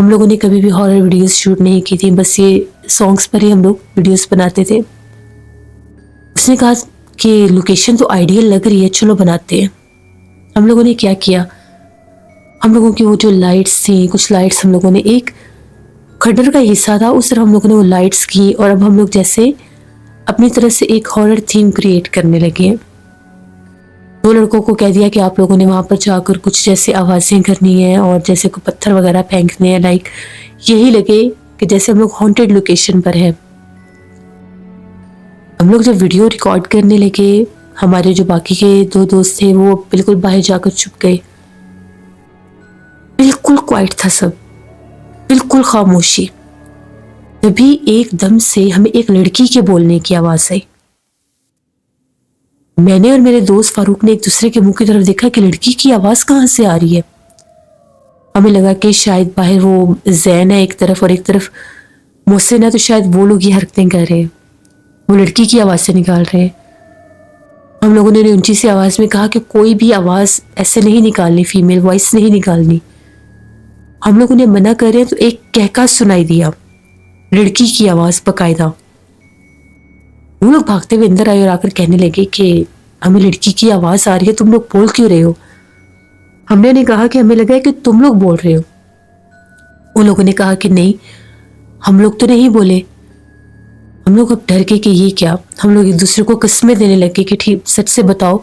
ہم لوگوں نے کبھی بھی ہارر ویڈیوز شوٹ نہیں کی تھی، بس یہ سانگس پر ہی ہم لوگ ویڈیوز بناتے تھے۔ اس نے کہا کہ لوکیشن تو آئیڈیل لگ رہی ہے، چلو بناتے ہیں۔ ہم لوگوں نے کیا کیا، ہم لوگوں کی وہ جو لائٹس تھیں، کچھ لائٹس ہم لوگوں نے ایک کھڈر کا حصہ تھا، اس طرح ہم لوگوں نے وہ لائٹس کی، اور اب ہم لوگ جیسے اپنی طرف سے ایک ہارر تھیم کریٹ کرنے لگے ہیں۔ دو لڑکوں کو کہہ دیا کہ آپ لوگوں نے وہاں پر جا کر کچھ جیسے آوازیں کرنی ہیں اور جیسے کوئی پتھر وغیرہ پھینکنے ہیں، لائک یہی لگے کہ جیسے ہم لوگ ہانٹیڈ لوکیشن پر ہیں۔ ہم لوگ جب ویڈیو ریکارڈ کرنے لگے، ہمارے جو باقی کے دو دوست تھے وہ بالکل باہر جا کر چھپ گئے۔ بالکل کوائٹ تھا سب، بالکل خاموشی۔ تبھی ایک دم سے ہمیں ایک لڑکی کے بولنے کی آواز آئی۔ میں نے اور میرے دوست فاروق نے ایک دوسرے کے منہ کی طرف دیکھا کہ لڑکی کی آواز کہاں سے آ رہی ہے۔ ہمیں لگا کہ شاید باہر وہ زین ہے ایک طرف اور ایک طرف محسن ہے، تو شاید وہ لوگ یہ حرکتیں کر رہے ہیں، وہ لڑکی کی آواز سے نکال رہے ہیں۔ ہم لوگوں نے اونچی سی آواز میں کہا کہ کوئی بھی آواز ایسے نہیں نکالنی، فیمیل وائس نہیں نکالنی۔ ہم لوگوں نے منع کر رہے ہیں تو ایک کہکا سنائی دیا، لڑکی کی آواز باقاعدہ۔ وہ لوگ بھاگتے ہوئے اندر آئے اور آ کر کہنے لگے کہ ہمیں لڑکی کی آواز آ رہی ہے، تم لوگ بول کیوں رہے ہو؟ ہم نے کہا کہ ہمیں لگا ہے کہ تم لوگ بول رہے ہو۔ وہ لوگوں نے کہا کہ نہیں، ہم لوگ تو نہیں بولے۔ ہم لوگ اب ڈر کے کہ یہ کیا، ہم لوگ ایک دوسرے کو قسمیں دینے لگے کہ ٹھیک سچ سے بتاؤ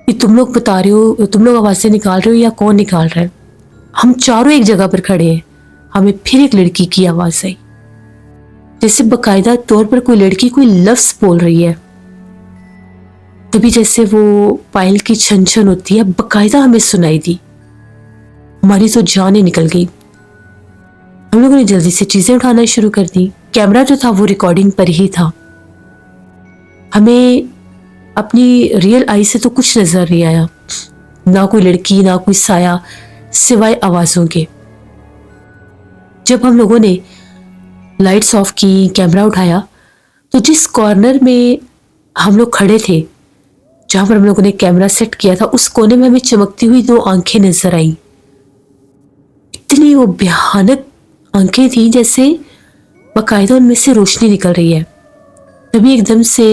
کہ تم لوگ بتا رہے ہو، تم لوگ آوازیں نکال رہے ہو یا کون نکال رہا ہے؟ ہم چاروں ایک جگہ پر کھڑے ہیں، ہمیں پھر ایک لڑکی کی آواز آئی، جیسے باقاعدہ طور پر کوئی لڑکی کوئی لفظ بول رہی ہے۔ تبھی جیسے وہ پائل کی چھن چھن ہوتی ہے باقاعدہ ہمیں سنائی دی۔ ہماری تو جانیں نکل گئی۔ ہم لوگوں نے جلدی سے چیزیں اٹھانا شروع کر دی۔ کیمرہ جو تھا وہ ریکارڈنگ پر ہی تھا۔ ہمیں اپنی ریئل آئی سے تو کچھ نظر نہیں آیا، نہ کوئی لڑکی نہ کوئی سایہ، سوائے آوازوں کے۔ جب ہم لوگوں نے لائٹس آف کی، کیمرہ اٹھایا، تو جس کارنر میں ہم لوگ کھڑے تھے، جہاں پر ہم لوگوں نے کیمرہ سیٹ کیا تھا، اس کونے میں ہمیں چمکتی ہوئی دو آنکھیں نظر آئیں۔ اتنی وہ بھیانک آنکھیں تھیں جیسے باقاعدہ ان میں سے روشنی نکل رہی ہے۔ تبھی ایک دم سے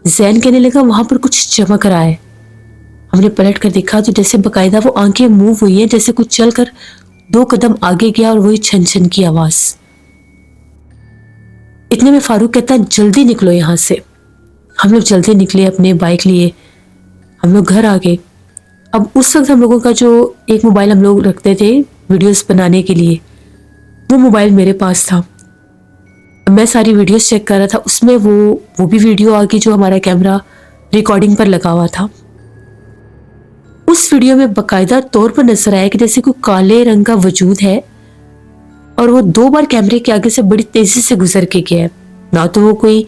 زین کہنے لگا وہاں پر کچھ چمک رہا ہے۔ ہم نے پلٹ کر دیکھا تو جیسے باقاعدہ وہ آنکھیں موو ہوئی ہیں، جیسے کچھ چل کر 2 قدم آگے گیا اور وہی چھن چھن کی آواز۔ اتنے میں فاروق کہتا ہے جلدی نکلو یہاں سے۔ ہم لوگ جلدی نکلے اپنے بائک لیے، ہم لوگ گھر آ گئے۔ اب اس وقت ہم لوگوں کا جو ایک موبائل ہم لوگ رکھتے تھے ویڈیوز بنانے کے لیے، وہ موبائل میرے پاس تھا۔ میں ساری ویڈیوز چیک کر رہا تھا، اس میں وہ بھی ویڈیو آ گئی جو ہمارا کیمرہ ریکارڈنگ پر لگا ہوا تھا۔ اس ویڈیو میں باقاعدہ طور پر نظر آیا کہ جیسے کوئی کالے رنگ کا وجود ہے اور وہ 2 بار کیمرے کے آگے سے بڑی تیزی سے گزر کے گیا ہے۔ نہ تو وہ کوئی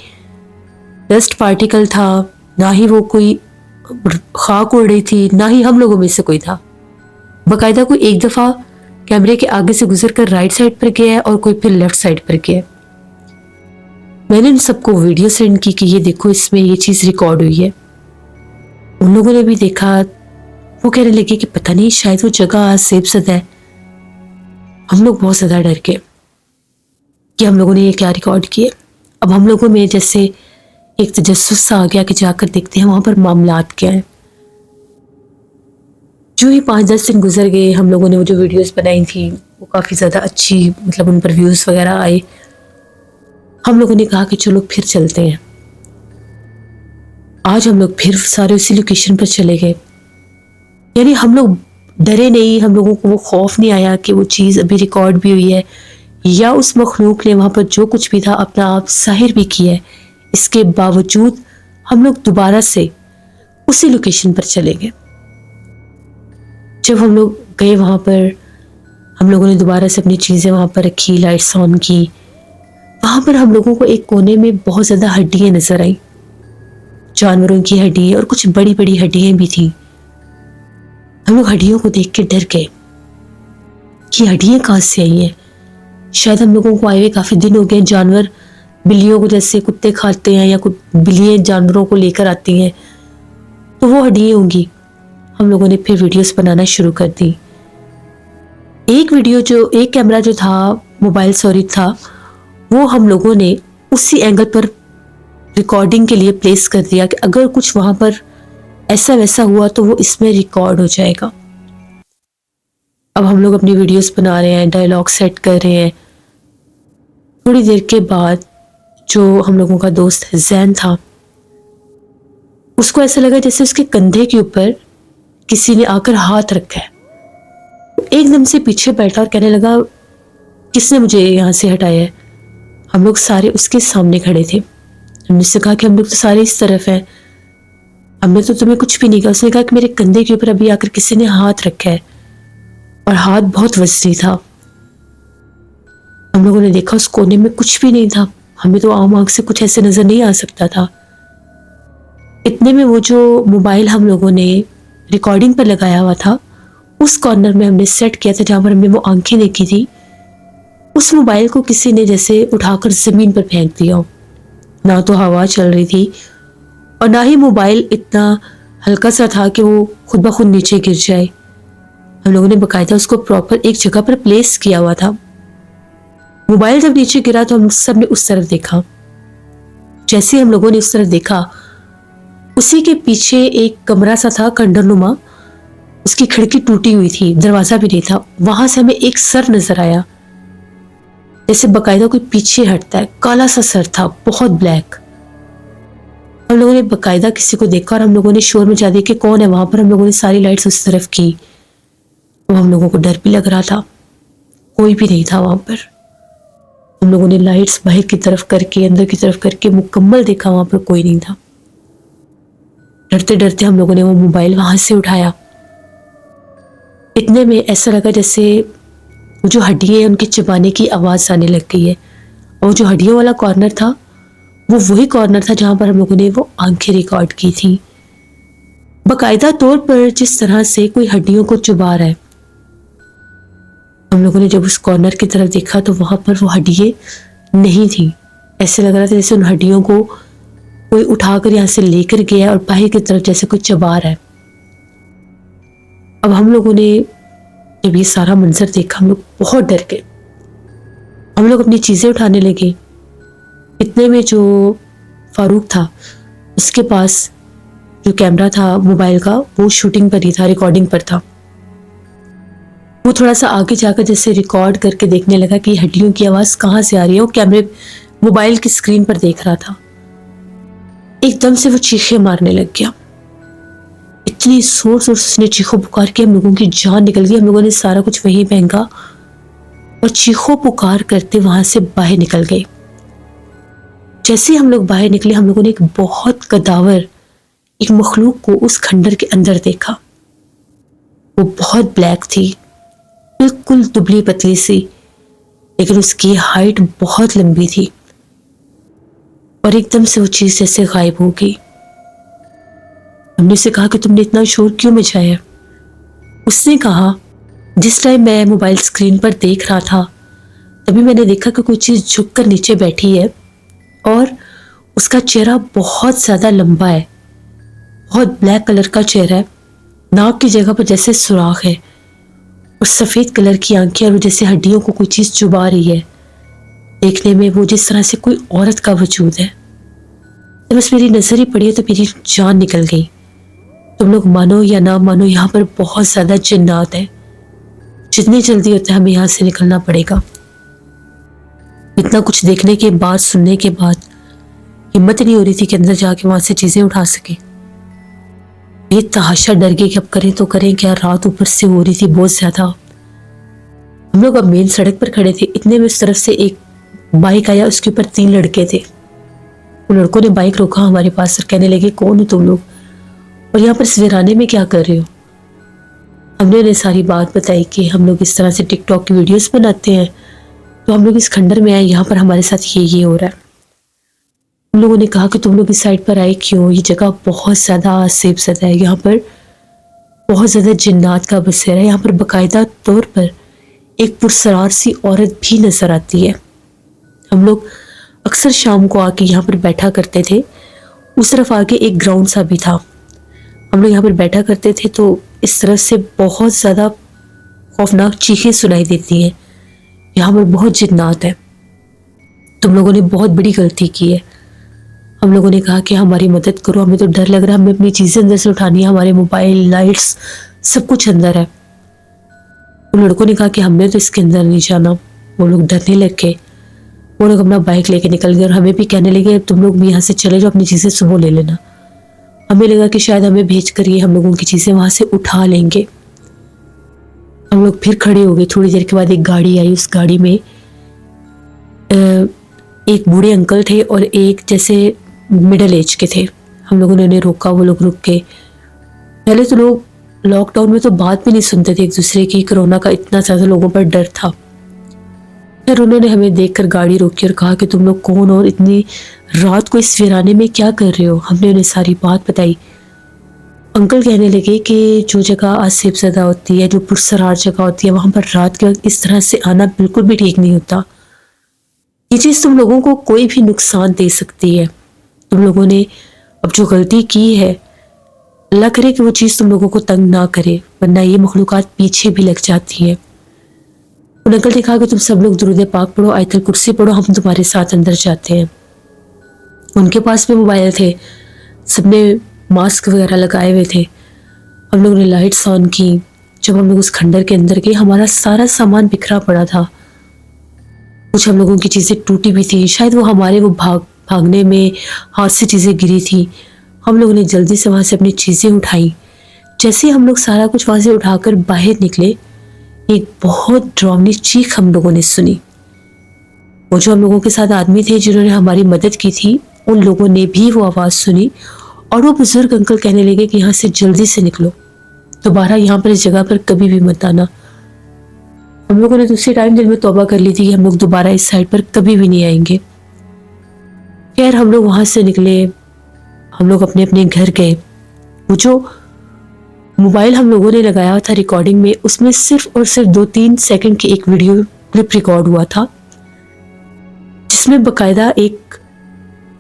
ڈسٹ پارٹیکل تھا، نہ ہی وہ کوئی خاک اڑ رہی تھی، نہ ہی ہم لوگوں میں سے کوئی تھا۔ باقاعدہ کوئی ایک دفعہ کیمرے کے آگے سے گزر کر رائٹ سائڈ پر گیا ہے اور کوئی پھر لیفٹ سائڈ پر گیا ہے۔ میں نے ان سب کو ویڈیو سینڈ کی کہ یہ دیکھو اس میں یہ چیز ریکارڈ ہوئی ہے۔ ان لوگوں نے بھی دیکھا، وہ کہنے لگے کہ پتہ نہیں شاید وہ جگہ عذاب زدہ ہے۔ ہم لوگ بہت زیادہ ڈر گئے کہ ہم لوگوں نے یہ کیا ریکارڈ کیا۔ اب ہم لوگوں میں جیسے ایک تجسس سا آ گیا کہ جا کر دیکھتے ہیں وہاں پر معاملات کیا ہیں۔ جو ہی 5-10 دن گزر گئے، ہم لوگوں نے وہ جو ویڈیوز بنائی تھی وہ کافی زیادہ اچھی، مطلب ان پر ویوز وغیرہ آئے۔ ہم لوگوں نے کہا کہ چلو پھر چلتے ہیں۔ آج ہم لوگ پھر سارے اسی لوکیشن پر چلے گئے۔ یعنی ہم لوگ ڈرے نہیں، ہم لوگوں کو وہ خوف نہیں آیا کہ وہ چیز ابھی ریکارڈ بھی ہوئی ہے یا اس مخلوق نے وہاں پر جو کچھ بھی تھا اپنا آپ ظاہر بھی کیا ہے۔ اس کے باوجود ہم لوگ دوبارہ سے اسی لوکیشن پر چلے گئے۔ جب ہم لوگ گئے وہاں پر، ہم لوگوں نے دوبارہ سے اپنی چیزیں وہاں پر رکھی، لائٹس آن کی۔ وہاں پر ہم لوگوں کو ایک کونے میں بہت زیادہ ہڈیاں نظر آئیں، جانوروں کی ہڈیاں اور کچھ بڑی بڑی ہڈیاں بھی تھیں۔ ہم لوگ ہڈیوں کو دیکھ کے ڈر گئے کہ ہڈیاں کہاں سے آئی ہیں۔ شاید ہم لوگوں کو آئے ہوئے کافی دن ہو گئے، جانور بلیوں کو جیسے کتے کھاتے ہیں یا بلیاں جانوروں کو لے کر آتی ہیں تو وہ ہڈیاں ہوں گی۔ ہم لوگوں نے پھر ویڈیوز بنانا شروع کر دی۔ ایک ویڈیو ایک کیمرہ جو تھا موبائل سوری تھا، وہ ہم لوگوں نے اسی اینگل پر ریکارڈنگ کے لیے پلیس کر دیا کہ اگر کچھ وہاں پر ایسا ویسا ہوا تو وہ اس میں ریکارڈ ہو جائے گا۔ اب ہم لوگ اپنی ویڈیوز بنا رہے ہیں، ڈائلاگ سیٹ کر رہے ہیں۔ تھوڑی دیر کے بعد جو ہم لوگوں کا دوست زین تھا، اس کو ایسا لگا جیسے اس کے کندھے کے اوپر کسی نے آ کر ہاتھ رکھا ہے۔ ایک دم سے پیچھے بیٹھا اور کہنے لگا کس نے مجھے یہاں سے ہٹایا ہے؟ ہم لوگ سارے اس کے سامنے کھڑے تھے۔ ہم نے اس سے کہا کہ ہم لوگ تو سارے اس طرف ہیں، ہم نے تو تمہیں کچھ بھی نہیں کہا۔ اس نے کہا کہ میرے کندھے کے اوپر ابھی آ کر کسی نے ہاتھ رکھا ہے، اور ہاتھ بہت وزنی تھا۔ ہم لوگوں نے دیکھا اس کونے میں کچھ بھی نہیں تھا، ہمیں تو عام آنکھ سے کچھ ایسے نظر نہیں آ سکتا تھا۔ اتنے میں وہ جو موبائل ہم لوگوں نے ریکارڈنگ پر لگایا ہوا تھا، اس کارنر میں ہم نے سیٹ کیا تھا جہاں پر ہم نے وہ آنکھیں دیکھی تھی، اس موبائل کو کسی نے جیسے اٹھا کر زمین پر پھینک دیا ہو۔ نہ تو ہوا چل رہی تھی اور نہ ہی موبائل اتنا ہلکا سا تھا کہ وہ خود بخود نیچے گر جائے۔ ہم لوگوں نے باقاعدہ اس کو پراپر ایک جگہ پر پلیس کیا ہوا تھا۔ موبائل جب نیچے گرا تو ہم سب نے اس طرف دیکھا۔ جیسے ہم لوگوں نے اس طرف دیکھا، اسی کے پیچھے ایک کمرہ سا تھا کھنڈر نما، اس کی کھڑکی ٹوٹی ہوئی تھی، دروازہ بھی نہیں تھا۔ وہاں سے ہمیں ایک سر نظر آیا، جیسے باقاعدہ کوئی پیچھے ہٹتا ہے، کالا سا سر تھا، بہت بلیک۔ ہم لوگوں نے باقاعدہ کسی کو دیکھا اور ہم لوگوں نے شور مچا دیا کہ کون ہے وہاں پر۔ ہم لوگوں نے ساری لائٹس اس طرف کی، وہ ہم لوگوں کو ڈر بھی لگ رہا تھا، کوئی بھی نہیں تھا وہاں پر۔ ہم لوگوں نے لائٹس باہر کی طرف کر کے اندر کی طرف کر کے مکمل دیکھا، وہاں پر کوئی نہیں تھا۔ ڈرتے ڈرتے ہم لوگوں نے وہ موبائل وہاں سے اٹھایا۔ اتنے میں ایسا لگا جیسے جو ہڈیاں ہیں ان کے چبانے کی آواز آنے لگ گئی ہے، اور جو ہڈیوں والا کارنر تھا وہ وہی کارنر تھا جہاں پر ہم لوگوں نے وہ آنکھیں ریکارڈ کی تھی، باقاعدہ طور پر جس طرح سے کوئی ہڈیوں کو چبا رہا ہے۔ ہم لوگوں نے جب اس کارنر کی طرف دیکھا تو وہاں پر وہ ہڈیاں نہیں تھیں، ایسے لگ رہا تھا جیسے ان ہڈیوں کو کوئی اٹھا کر یہاں سے لے کر گیا اور باہر کی طرف جیسے کوئی چبا رہا ہے۔ اب ہم لوگوں نے جب یہ سارا منظر دیکھا ہم لوگ بہت ڈر گئے، ہم لوگ اپنی چیزیں اٹھانے لگے۔ اتنے میں جو فاروق تھا اس کے پاس جو کیمرہ تھا موبائل کا وہ شوٹنگ پر ہی تھا، ریکارڈنگ پر تھا۔ وہ تھوڑا سا آگے جا کر جیسے ریکارڈ کر کے دیکھنے لگا کہ یہ ہڈیوں کی آواز کہاں سے آ رہی ہے۔ وہ کیمرے موبائل کی اسکرین پر دیکھ رہا تھا، ایک دم سے وہ چیخیں مارنے لگ گیا، اتنی زور سے اس نے چیخو پکار کے ہم لوگوں کی جان نکل گئی۔ ہم لوگوں نے سارا کچھ وہیں پھینکا اور چیخو پکار کرتے وہاں سے باہر نکل گئے۔ جیسے ہم لوگ باہر نکلے ہم لوگوں نے ایک بہت قداور ایک مخلوق کو اس کھنڈر کے اندر دیکھا۔ وہ بہت بلیک تھی، بالکل دبلی پتلی سی، لیکن اس کی ہائٹ بہت لمبی تھی، اور ایک دم سے وہ چیز جیسے غائب ہو گئی۔ ہم نے اسے کہا کہ تم نے اتنا شور کیوں مچایا؟ اس نے کہا جس ٹائم میں موبائل اسکرین پر دیکھ رہا تھا تبھی میں نے دیکھا کہ کوئی چیز جھک کر نیچے بیٹھی ہے، اور اس کا چہرہ بہت زیادہ لمبا ہے، بہت بلیک کلر کا چہرہ ہے، ناک کی جگہ پر جیسے سوراخ ہے، اور سفید کلر کی آنکھیں، اور وہ جیسے ہڈیوں کو کوئی چیز چبا رہی ہے۔ دیکھنے میں وہ جس طرح سے کوئی عورت کا وجود ہے۔ بس میری نظر ہی پڑی ہے تو میری جان نکل گئی۔ تم لوگ مانو یا نہ مانو یہاں پر بہت زیادہ جنات ہیں، جتنی جلدی ہوتا ہے ہمیں یہاں سے نکلنا پڑے گا۔ اتنا کچھ دیکھنے کے بعد سننے کے بعد ہمت نہیں ہو رہی تھی کہ اندر جا کے وہاں سے چیزیں اٹھا سکیں۔ یہ تحاشا ڈر گئے کہ اب کریں تو کریں کیا، رات اوپر سے ہو رہی تھی بہت زیادہ۔ ہم لوگ اب مین سڑک پر کھڑے تھے، اتنے میں اس طرف سے ایک بائک آیا، اس کے اوپر 3 لڑکے تھے۔ وہ لڑکوں نے بائک روکا ہمارے پاس اور کہنے لگے کون ہو تم لوگ، اور یہاں پر سویرانے میں کیا کر رہے ہو؟ ہم نے انہیں ساری بات بتائی کہ ہم لوگ اس طرح سے ٹک ٹاک کی ویڈیوز بناتے ہیں، تو ہم لوگ اس کھنڈر میں آئے، یہاں پر ہمارے ساتھ یہ ہو رہا ہے۔ ہم لوگوں نے کہا کہ تم لوگ اس سائڈ پر آئے کیوں؟ یہ جگہ بہت زیادہ آسیب زدہ ہے، یہاں پر بہت زیادہ جنات کا بسیرا ہے، یہاں پر باقاعدہ طور پر ایک پرسرار سی عورت بھی نظر آتی ہے۔ ہم لوگ اکثر شام کو آ کے یہاں پر بیٹھا کرتے تھے، اس طرف آگے ایک گراؤنڈ سا بھی تھا، ہم لوگ یہاں پر بیٹھا کرتے تھے، تو اس طرف سے بہت زیادہ خوفناک چیخیں سنائی دیتی ہیں، یہاں پر بہت جنات ہے، تم لوگوں نے بہت بڑی غلطی کی ہے۔ ہم لوگوں نے کہا کہ ہماری مدد کرو، ہمیں تو ڈر لگ رہا ہے، ہمیں اپنی چیزیں اندر سے اٹھانی ہے، ہمارے موبائل، لائٹس سب کچھ اندر ہے۔ ان لڑکوں نے کہا کہ ہم نے تو اس کے اندر نہیں جانا۔ وہ لوگ ڈرنے لگ گئے، وہ لوگ اپنا بائک لے کے نکل گئے اور ہمیں بھی کہنے لگے تم لوگ بھی یہاں سے چلے جاؤ، اپنی چیزیں صبح لے لینا۔ ہمیں لگا کہ شاید ہمیں بھیج کر یہ ہم لوگوں کی چیزیں وہاں سے اٹھا لیں گے۔ ہم لوگ پھر کھڑے ہو گئے، تھوڑی دیر کے بعد ایک گاڑی آئی، اس گاڑی میں ایک بوڑھے انکل تھے اور ایک جیسے مڈل ایج کے تھے۔ ہم لوگوں نے انہیں روکا، وہ لوگ رک کے، پہلے تو لوگ لاک ڈاؤن میں تو بات بھی نہیں سنتے تھے ایک دوسرے کی، کرونا کا اتنا زیادہ لوگوں پر ڈر تھا۔ پھر انہوں نے ہمیں دیکھ کر گاڑی روکی اور کہا کہ تم لوگ کون اور اتنی رات کو اس ویرانے میں کیا کر رہے ہو؟ ہم نے انہیں ساری بات بتائی۔ انکل کہنے لگے کہ جو جگہ آسیب زدہ ہوتی ہے، جو پرسرار جگہ ہوتی ہے، وہاں پر رات کے وقت اس طرح سے آنا بالکل بھی ٹھیک نہیں ہوتا۔ یہ چیز تم لوگوں کو کوئی بھی نقصان دے سکتی ہے۔ تم لوگوں نے اب جو غلطی کی ہے، اللہ کرے کہ وہ چیز تم لوگوں کو تنگ نہ کرے، ورنہ یہ مخلوقات پیچھے بھی لگ جاتی ہیں۔ ان انکل نے کہا کہ تم سب لوگ درود پاک پڑھو، آیت الکرسی پڑھو، ہم تمہارے ساتھ اندر جاتے ہیں۔ ان کے پاس بھی موبائل تھے، سب نے ماسک وغیرہ لگائے ہوئے تھے۔ ہم لوگوں نے لائٹس آن کی۔ جب ہم لوگ اس کھنڈر کے اندر گئے، ہمارا سارا سامان بکھرا پڑا تھا، کچھ ہم لوگوں کی چیزیں ٹوٹی بھی تھی، شاید وہ ہمارے بھاگنے میں ہاتھ سے چیزیں گری تھی۔ ہم لوگوں نے جلدی سے وہاں سے اپنی چیزیں اٹھائیں۔ جیسے ہم لوگ سارا کچھ وہاں سے اٹھا کر باہر نکلے، ایک بہت ڈراؤنی چیخ ہم لوگوں نے سنی۔ وہ جو ہم لوگوں کے ساتھ آدمی تھے جنہوں نے ہماری مدد کی تھی، ان لوگوں نے بھی وہ آواز سنی اور وہ بزرگ انکل کہنے لگے کہ یہاں سے جلدی سے نکلو، دوبارہ یہاں پر اس جگہ پر کبھی بھی مت آنا۔ ہم لوگوں نے دوسری ٹائم دل میں توبہ کر لی تھی کہ ہم لوگ دوبارہ اس سائڈ پر کبھی بھی نہیں آئیں گے۔ خیر ہم لوگ وہاں سے نکلے، ہم لوگ اپنے اپنے گھر گئے۔ وہ جو موبائل ہم لوگوں نے لگایا تھا ریکارڈنگ میں، اس میں صرف اور صرف 2-3 سیکنڈ کی ایک ویڈیو کلپ ریکارڈ ہوا تھا، جس میں باقاعدہ ایک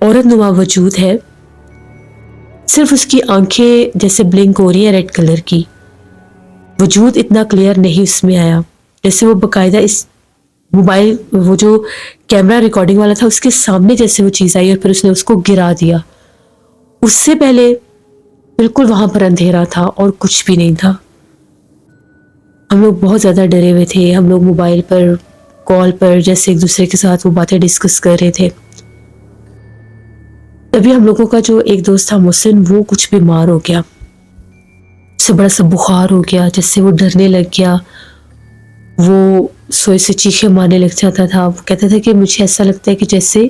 عورت نما وجود ہے، صرف اس کی آنکھیں جیسے بلنک ہو رہی ہیں ریڈ کلر کی۔ وجود اتنا کلیئر نہیں اس میں آیا، جیسے وہ باقاعدہ اس موبائل، وہ جو کیمرہ ریکارڈنگ والا تھا، اس کے سامنے جیسے وہ چیز آئی اور پھر اس نے اس کو گرا دیا۔ اس سے پہلے بالکل وہاں پر اندھیرا تھا اور کچھ بھی نہیں تھا۔ ہم لوگ بہت زیادہ ڈرے ہوئے تھے۔ ہم لوگ موبائل پر کال پر جیسے ایک دوسرے کے ساتھ وہ باتیں ڈسکس کر رہے تھے۔ تبھی ہم لوگوں کا جو ایک دوست تھا محسن، وہ کچھ بیمار ہو گیا، اس سے بڑا سا بخار ہو گیا، جس سے وہ ڈرنے لگ گیا، وہ سوئے سے چیخیں مارنے لگ جاتا تھا۔ وہ کہتا تھا کہ مجھے ایسا لگتا ہے کہ جیسے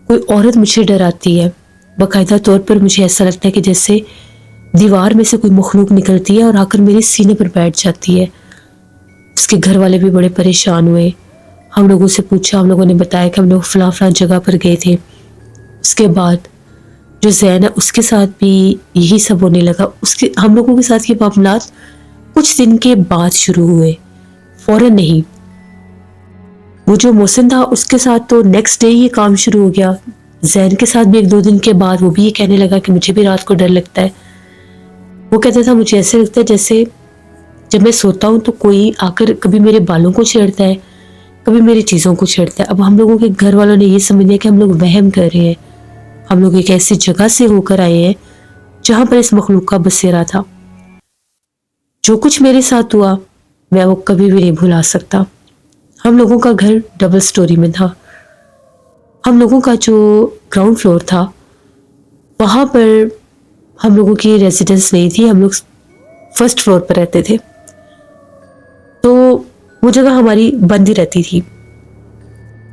کوئی عورت مجھے ڈراتی ہے، باقاعدہ طور پر مجھے ایسا لگتا ہے کہ جیسے دیوار میں سے کوئی مخلوق نکلتی ہے اور آ کر میرے سینے پر بیٹھ جاتی ہے۔ اس کے گھر والے بھی بڑے پریشان ہوئے۔ ہم لوگوں سے پوچھا، ہم لوگوں نے بتایا کہ ہم لوگ فلاں فلاں جگہ پر گئے تھے۔ اس کے بعد جو زین ہے اس کے ساتھ بھی یہی سب ہونے لگا۔ ہم لوگوں کے ساتھ یہ معاملات کچھ دن کے بعد شروع ہوئے، فوراً نہیں۔ وہ جو محسن تھا اس کے ساتھ تو نیکسٹ ڈے یہ کام شروع ہو گیا۔ زین کے ساتھ بھی 1-2 دن کے بعد وہ بھی یہ کہنے لگا کہ مجھے بھی رات کو ڈر لگتا ہے۔ وہ کہتا تھا مجھے ایسے لگتا ہے جیسے جب میں سوتا ہوں تو کوئی آ کر کبھی میرے بالوں کو چھیڑتا ہے، کبھی میری چیزوں کو چھیڑتا ہے۔ اب ہم لوگوں کے گھر والوں نے یہ سمجھ لیا کہ ہم لوگ وہم کر رہے ہیں۔ ہم لوگ ایک ایسی جگہ سے ہو کر آئے ہیں جہاں پر اس مخلوق کا بسیرا تھا۔ جو کچھ میرے ساتھ ہوا میں وہ کبھی بھی نہیں بھلا سکتا۔ ہم لوگوں کا گھر ڈبل سٹوری میں تھا۔ ہم لوگوں کا جو گراؤنڈ فلور تھا وہاں پر ہم لوگوں کی ریزیڈنس نہیں تھی، ہم لوگ فرسٹ فلور پر رہتے تھے، تو وہ جگہ ہماری بند ہی رہتی تھی۔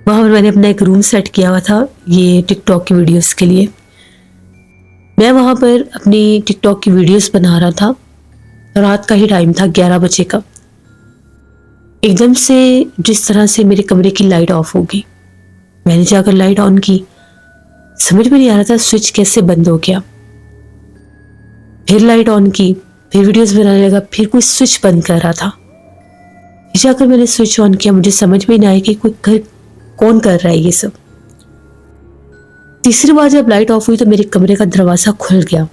وہاں پر میں نے اپنا ایک روم سیٹ کیا ہوا تھا یہ ٹک ٹاک کی ویڈیوز کے لیے۔ میں وہاں پر اپنی ٹک ٹاک کی ویڈیوز بنا رہا تھا، رات کا ہی ٹائم تھا، 11 بجے کا۔ ایک دم سے جس طرح سے میرے کمرے کی لائٹ آف ہو گئی، میں نے جا کر لائٹ آن کی، سمجھ میں نہیں آ رہا تھا سوئچ کیسے بند ہو گیا۔ پھر لائٹ آن کی، پھر ویڈیوز بنانے لگا، پھر کوئی سوئچ بند کر رہا تھا۔ جا کر میں نے سوئچ آن کیا، مجھے سمجھ میں نہیں آیا کہ کوئی گھر کون کر رہا ہے یہ سب۔ تیسری بار جب لائٹ آف ہوئی تو میرے کمرے کا دروازہ کھل گیا۔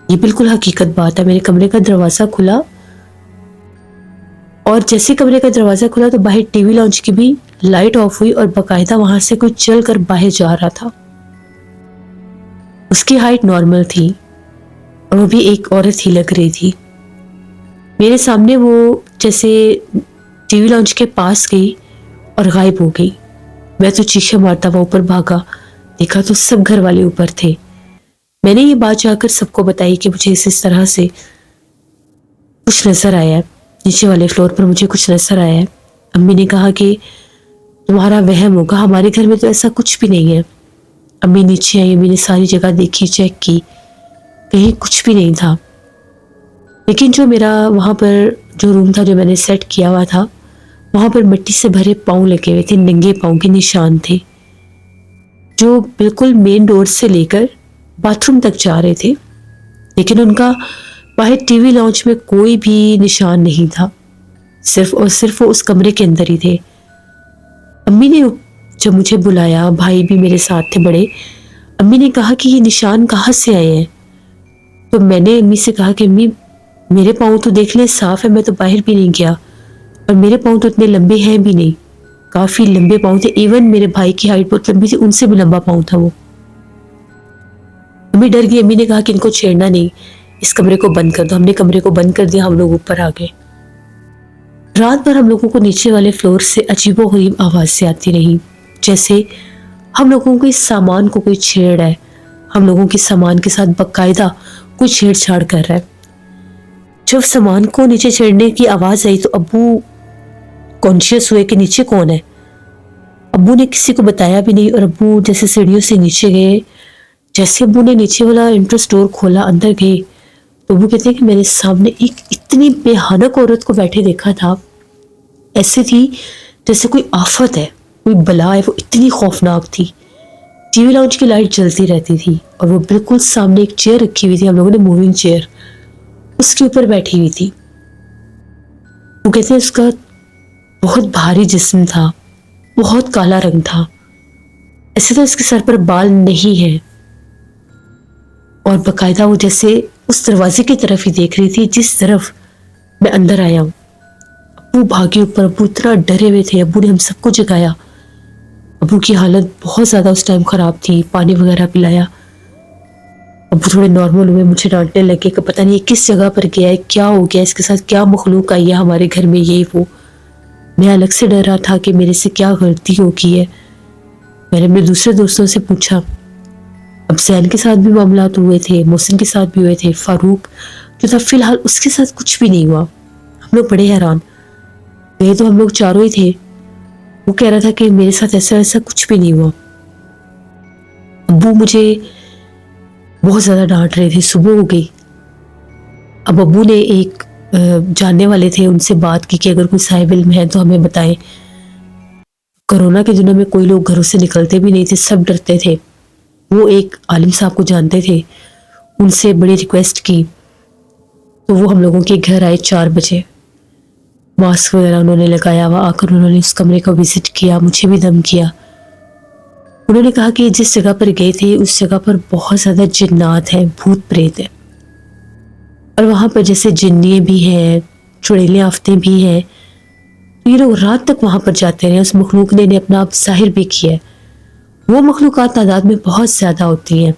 یہ بالکل حقیقت بات ہے، میرے کمرے کا دروازہ کھلا اور جیسے کمرے کا دروازہ کھلا تو باہر ٹی وی لاؤنج کی بھی لائٹ آف ہوئی اور باقاعدہ وہاں سے کوئی چل کر باہر جا رہا تھا. اس کی ہائٹ نارمل تھی اور وہ بھی ایک عورت ہی لگ رہی تھی. میرے سامنے وہ جیسے ٹی وی لاؤنج کے پاس گئی اور غائب ہو گئی. میں تو چیخے مارتا ہوا اوپر بھاگا. دیکھا تو سب گھر والے اوپر تھے. میں نے یہ بات جا کر سب کو بتائی کہ مجھے اس طرح سے کچھ نظر آیا ہے، نیچے والے فلور پر مجھے کچھ نظر آیا ہے. امی نے کہا کہ تمہارا وہم ہوگا، ہمارے گھر میں تو ایسا کچھ بھی نہیں ہے. امی نیچے آئی، امی نے ساری جگہ دیکھی، چیک کی، کہیں کچھ بھی نہیں تھا. لیکن جو میرا وہاں پر جو روم تھا جو میں نے سیٹ کیا ہوا تھا، وہاں پر مٹی سے بھرے پاؤں لگے ہوئے تھے، ننگے پاؤں کے نشان تھے جو بالکل مین ڈور سے لے کر باتھ روم تک جا رہے تھے. لیکن ان کا باہر ٹی وی لاؤنج میں کوئی بھی نشان نہیں تھا، صرف اور صرف وہ اس کمرے کے اندر ہی تھے. امی نے جب مجھے بلایا، بھائی بھی میرے ساتھ تھے بڑے، امی نے کہا کہ یہ نشان کہاں سے آئے ہیں؟ تو میں نے امی سے کہا کہ امی میرے پاؤں تو دیکھ لیں صاف ہے، میں تو باہر بھی نہیں گیا، اور میرے پاؤں تو اتنے لمبے ہیں بھی نہیں، کافی لمبے پاؤں تھے. ایون میرے بھائی کی ہائٹ بہت لمبی تھی، ان سے بھی لمبا پاؤں تھا وہ. امی ڈر گئی. امی نے کہا کہ ان کو چھیڑنا نہیں، اس کمرے کو بند کر دو. ہم نے کمرے کو بند کر دیا، ہم لوگ اوپر آ گئے. رات بھر ہم لوگوں کو نیچے والے فلور سے عجیب و غریب آوازیں آتی رہی، جیسے ہم لوگوں کے سامان کو کوئی چھیڑ ہے، ہم لوگوں کے سامان کے ساتھ باقاعدہ کوئی چھیڑ چھاڑ کر رہا ہے. جب سامان کو نیچے چڑھنے کی آواز آئی تو ابو کانشیس ہوئے کہ نیچے کون ہے. ابو نے کسی کو بتایا بھی نہیں، اور ابو جیسے سیڑھیوں سے نیچے گئے. جیسے ابو نے نیچے والا انٹرس ڈور کھولا، اندر گئے تو ابو کہتے ہیں کہ میں نے سامنے ایک اتنی بے حانک عورت کو بیٹھے دیکھا تھا. ایسے تھی جیسے کوئی آفت ہے، کوئی بلا ہے، وہ اتنی خوفناک تھی. ٹی وی لاؤنج کی لائٹ جلتی رہتی تھی اور وہ بالکل سامنے ایک چیئر رکھی ہوئی تھی، ہم لوگوں نے موونگ چیئر، اس کے اوپر بیٹھی ہوئی تھی. وہ کہتے ہیں اس کا بہت بھاری جسم تھا، بہت کالا رنگ تھا، ایسے تو اس کے سر پر بال نہیں ہے، اور باقاعدہ وہ جیسے اس دروازے کی طرف ہی دیکھ رہی تھی جس طرف میں اندر آیا ہوں. ابو بھاگے اوپر. ابو اتنا ڈرے ہوئے تھے. ابو نے ہم سب کو جگایا. ابو کی حالت بہت زیادہ اس ٹائم خراب تھی. پانی وغیرہ پلایا. ابو تھوڑے نارمل ہوئے. مجھے ڈانٹنے لگے کہ پتہ نہیں کس جگہ پر گیا ہے، کیا ہو گیا اس کے ساتھ، کیا مخلوق آئی ہے ہمارے گھر میں، یہ وہ. میں الگ سے ڈر رہا تھا کہ میرے سے کیا غلطی ہو گئی ہے. میں نے اپنے دوسرے دوستوں سے پوچھا. اب زین کے ساتھ بھی معاملات ہوئے تھے، محسن کے ساتھ بھی ہوئے تھے، فاروق جو تھا فی الحال اس کے ساتھ کچھ بھی نہیں ہوا. ہم لوگ بڑے حیران. گئے تو ہم لوگ چاروں ہی تھے. وہ کہہ رہا تھا کہ میرے ساتھ ایسا کچھ بھی نہیں ہوا. ابو مجھے بہت زیادہ ڈانٹ رہے تھے. صبح ہو گئی. اب ابو نے ایک جاننے والے تھے، ان سے بات کی کہ اگر کوئی صاحب علم ہے تو ہمیں بتائیں. کرونا کے دنوں میں کوئی لوگ گھروں سے نکلتے بھی نہیں تھے، سب ڈرتے تھے. وہ ایک عالم صاحب کو جانتے تھے، ان سے بڑی ریکویسٹ کی تو وہ ہم لوگوں کے گھر آئے 4 بجے. ماسک وغیرہ انہوں نے لگایا ہوا. آ کر انہوں نے اس کمرے کا وزٹ کیا، مجھے بھی دم کیا. انہوں نے کہا کہ جس جگہ پر گئے تھے اس جگہ پر بہت زیادہ جنات ہیں، بھوت پریت ہیں، اور وہاں پر جیسے جنیاں بھی ہیں، چڑیلیں آفتیں بھی ہیں. یہ لوگ رات تک وہاں پر جاتے رہے. اس مخلوق نے اپنا آپ ظاہر بھی کیا ہے. وہ مخلوقات تعداد میں بہت زیادہ ہوتی ہیں.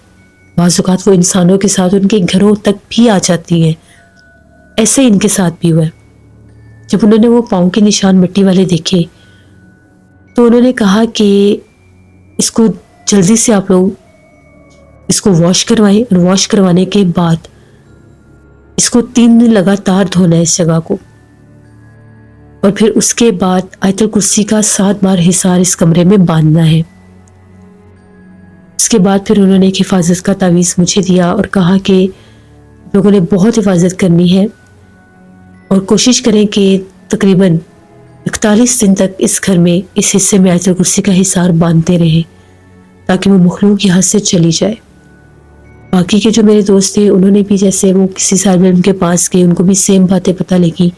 بعض اوقات وہ انسانوں کے ساتھ ان کے گھروں تک بھی آ جاتی ہیں. ایسے ہی ان کے ساتھ بھی ہوا ہے. جب انہوں نے وہ پاؤں کے نشان مٹی والے دیکھے تو انہوں نے کہا کہ اس کو جلدی سے آپ لوگ اس کو واش کروائیں، اور واش کروانے کے بعد اس کو 3 دن لگاتار دھونا ہے اس جگہ کو، اور پھر اس کے بعد آیت الکرسی کا 7 بار حصار اس کمرے میں باندھنا ہے. اس کے بعد پھر انہوں نے ایک حفاظت کا تعویذ مجھے دیا اور کہا کہ لوگوں نے بہت حفاظت کرنی ہے اور کوشش کریں کہ تقریباً 41 دن تک اس گھر میں اس حصے میں آیت الکرسی کا حصار باندھتے رہیں تاکہ وہ مخلوق یہاں سے چلی جائے. باقی کے جو میرے دوست تھے انہوں نے بھی جیسے وہ کسی صاحب علم کے پاس گئے، ان کو بھی سیم باتیں پتہ لگی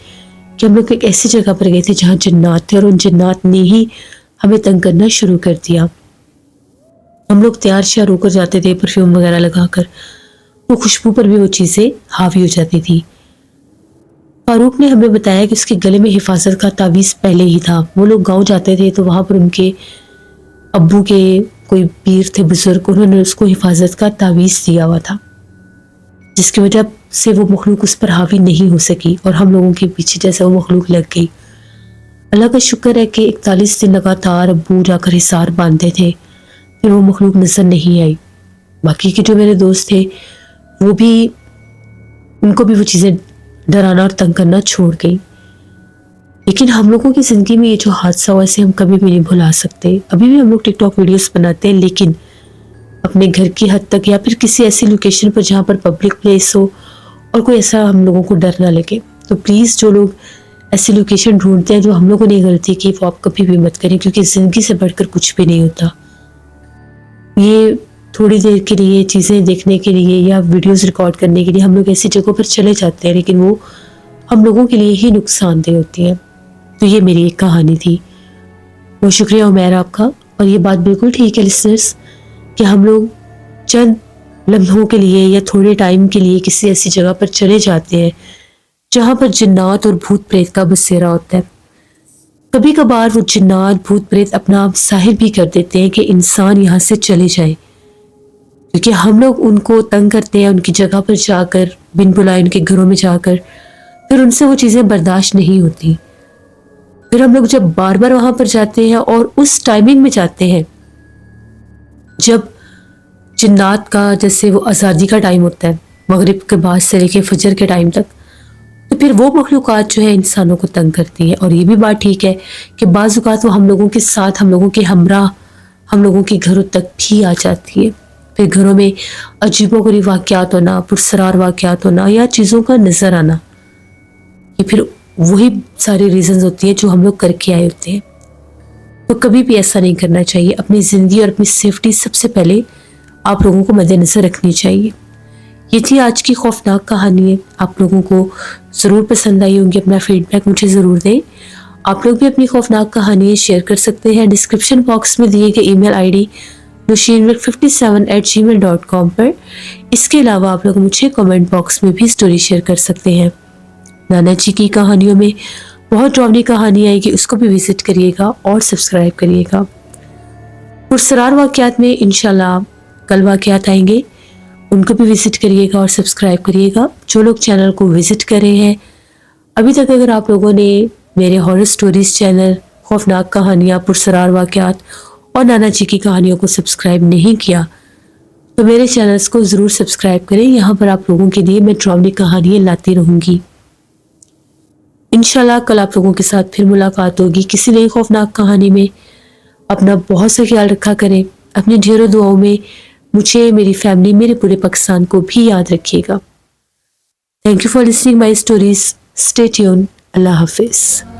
کہ ہم لوگ ایک ایسی جگہ پر گئے تھے جہاں جنات تھے، اور ان جنات نے ہی ہمیں تنگ کرنا شروع کر دیا. ہم لوگ تیار شیار ہو کر جاتے تھے پرفیوم وغیرہ لگا کر، وہ خوشبو پر بھی وہ چیزیں حاوی ہو جاتی تھی. فاروق نے ہمیں بتایا کہ اس کے گلے میں حفاظت کا تعویذ پہلے ہی تھا. وہ لوگ گاؤں جاتے تھے تو وہاں پر ان کے ابو کے کوئی پیر تھے بزرگ, انہوں نے اس کو حفاظت کا تعویذ دیا ہوا تھا, جس کی وجہ سے وہ مخلوق اس پر حاوی نہیں ہو سکی اور ہم لوگوں کے پیچھے جیسے وہ مخلوق لگ گئی. اللہ کا شکر ہے کہ 41 دن لگاتار ابو جا کر حصار باندھتے تھے, پھر وہ مخلوق نظر نہیں آئی. باقی کے جو میرے دوست تھے وہ بھی, ان کو بھی وہ چیزیں ڈرانا اور تنگ کرنا چھوڑ گئی. لیکن ہم لوگوں کی زندگی میں یہ جو حادثہ ہوا اسے ہم کبھی بھی نہیں بھلا سکتے. ابھی بھی ہم لوگ ٹک ٹاک ویڈیوز بناتے ہیں, لیکن اپنے گھر کی حد تک یا پھر کسی ایسی لوکیشن پر جہاں پر پبلک پلیس ہو اور کوئی ایسا ہم لوگوں کو ڈر نہ لگے. تو پلیز جو لوگ ایسی لوکیشن ڈھونڈتے ہیں جو ہم لوگوں نے غلطی کی, وہ آپ کبھی بھی مت کریں, کیونکہ زندگی سے بڑھ کر کچھ بھی نہیں ہوتا. یہ تھوڑی دیر کے لیے چیزیں دیکھنے کے لیے یا ویڈیوز ریکارڈ کرنے کے لیے ہم لوگ ایسی جگہوں پر چلے جاتے ہیں, لیکن وہ ہم لوگوں کے لیے ہی نقصان دہ ہوتی ہیں. تو یہ میری ایک کہانی تھی. وہ شکریہ عمیر آپ کا. اور یہ بات بالکل ٹھیک ہے لسنرز کہ ہم لوگ چند لمحوں کے لیے یا تھوڑے ٹائم کے لیے کسی ایسی جگہ پر چلے جاتے ہیں جہاں پر جنات اور بھوت پریت کا بسیرا ہوتا ہے. کبھی کبھار وہ جنات بھوت پریت اپنا آپ ظاہر بھی کر دیتے ہیں کہ انسان یہاں سے چلے جائے, کیونکہ ہم لوگ ان کو تنگ کرتے ہیں ان کی جگہ پر جا کر, بن بلائے ان کے گھروں میں جا کر, پھر ان سے وہ چیزیں برداشت نہیں ہوتی. پھر ہم لوگ جب بار بار وہاں پر جاتے ہیں اور اس ٹائمنگ میں جاتے ہیں جب جنات کا جیسے وہ آزادی کا ٹائم ہوتا ہے, مغرب کے بعد سے لے کے فجر کے ٹائم تک, تو پھر وہ مخلوقات جو ہے انسانوں کو تنگ کرتی ہے. اور یہ بھی بات ٹھیک ہے کہ بعض اوقات وہ ہم لوگوں کے ساتھ, ہم لوگوں کے ہمراہ, ہم لوگوں کے گھروں تک بھی آ جاتی ہے. پھر گھروں میں عجیب و غریب واقعات ہونا, پرسرار واقعات ہونا یا چیزوں کا نظر آنا, یہ پھر وہی ساری ریزنز ہوتی ہیں جو ہم لوگ کر کے آئے ہوتے ہیں. تو کبھی بھی ایسا نہیں کرنا چاہیے. اپنی زندگی اور اپنی سیفٹی سب سے پہلے آپ لوگوں کو مد نظر رکھنی چاہیے. یہ تھی آج کی خوفناک کہانی ہے. آپ لوگوں کو ضرور پسند آئی ہوگی. اپنا فیڈ بیک مجھے ضرور دیں. آپ لوگ بھی اپنی خوفناک کہانی شیئر کر سکتے ہیں ڈسکرپشن باکس میں دیے گئے ای میل آئی ڈی nushinmik57@gmail.com پر. اس کے علاوہ آپ لوگ مجھے کمنٹ باکس میں بھی سٹوری شیئر کر سکتے ہیں. نانا جی کی کہانیوں میں بہت ڈراؤنی کہانی آئے گی, اس کو بھی وزٹ کریے گا اور سبسکرائب کریے گا. پرسرار واقعات میں انشاءاللہ کل واقعات آئیں گے, ان کو بھی وزٹ کریے گا اور سبسکرائب کریے گا. جو لوگ چینل کو وزٹ کر رہے ہیں ابھی تک, اگر آپ لوگوں نے میرے ہارر سٹوریز چینل, خوفناک کہانیاں, پرسرار واقعات اور نانا جی کی کہانیوں کو سبسکرائب نہیں کیا تو میرے چینلز کو ضرور سبسکرائب کریں. یہاں پر آپ لوگوں کے لیے میں ڈراؤنی کہانیاں لاتی رہوں گی. انشاءاللہ کل آپ لوگوں کے ساتھ پھر ملاقات ہوگی کسی نئی خوفناک کہانی میں. اپنا بہت سا خیال رکھا کریں. اپنی ڈھیروں دعاؤں میں مجھے, میری فیملی, میرے پورے پاکستان کو بھی یاد رکھیے گا. Thank you for listening my stories. Stay tune. Allah حافظ.